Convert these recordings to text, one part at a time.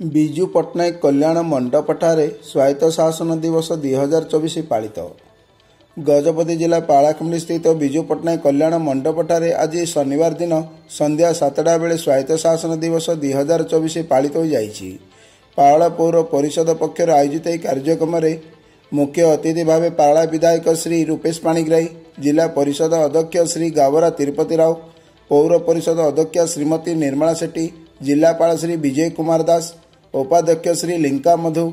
ବିଜୁ ପଟ୍ଟନାୟକ କଲ୍ୟାଣ ମଣ୍ଡପଠାରେ ସ୍ୱାୟତ୍ତ ଶାସନ ଦିବସ 2024 ପାଳିତ। ଗଜପତି ଜିଲ୍ଲା ପାଳାଖେମୁଣ୍ଡି ସ୍ଥିତ ବିଜୁ ପଟ୍ଟନାୟକ କଲ୍ୟାଣ ମଣ୍ଡପଠାରେ ଆଜି ଶନିବାର ଦିନ ସନ୍ଧ୍ୟା 7ଟା ବେଳେ ସ୍ୱାୟତ୍ତ ଶାସନ ଦିବସ 2024 ପାଳିତ ହୋଇଯାଇଛି। ପାରଳା ପୌର ପରିଷଦ ପକ୍ଷରୁ ଆୟୋଜିତ ଏହି କାର୍ଯ୍ୟକ୍ରମରେ ମୁଖ୍ୟ ଅତିଥି ଭାବେ ପାରଳା ବିଧାୟକ ଶ୍ରୀ ରୂପେଶ ପାଣିଗ୍ରାହୀ, ଜିଲ୍ଲା ପରିଷଦ ଅଧ୍ୟକ୍ଷ ଶ୍ରୀ ଗାବରା ତିରୁପତି ରାଓ, ପୌର ପରିଷଦ ଅଧ୍ୟକ୍ଷା ଶ୍ରୀମତୀ ନିର୍ମଳା ସେଠୀ, ଜିଲ୍ଲାପାଳ ଶ୍ରୀ ବିଜୟ କୁମାର ଦାସ, उपाध्यक्ष श्री लिंका मधु,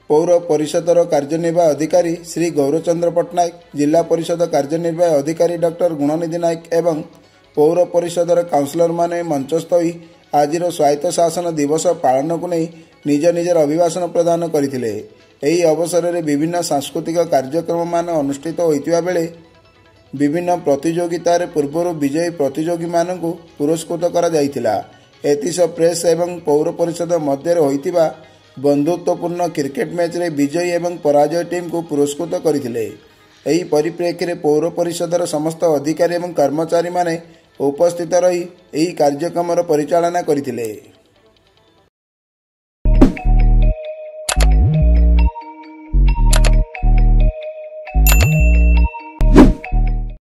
पौर परिषदर कार्यनिर्वाह अधिकारी श्री गौरचंद्र पट्टनायक, जिला परिषद कार्यनिर्वाह अधिकारी डॉक्टर गुणनिधि नायक एवं पौर परिषदर काउंसिलर माने मंचस्थ होई आजिर स्वायत्त शासन दिवस पालन को नहीं निज निजर अभिभाषण प्रदान करथिले। एही अवसर में विभिन्न सांस्कृतिक कार्यक्रम मान अनुष्ठित होइतिबा बेले विभिन्न प्रतियोगितार पूर्व विजयी प्रतियोगी मानकु पुरस्कृत करा जायतिला। एतिस प्रेस एवं पौर परिषद मध्य होइतिबा बंधुत्वपूर्ण क्रिकेट मैच रे विजयी एवं पराजय टीम को पुरस्कृत करथिले। एही परिप्रेक्षी रे पौर परिषदर समस्त अधिकारी एवं कर्मचारी माने उपस्थित रही एही कार्यक्रम परिचालना करथिले।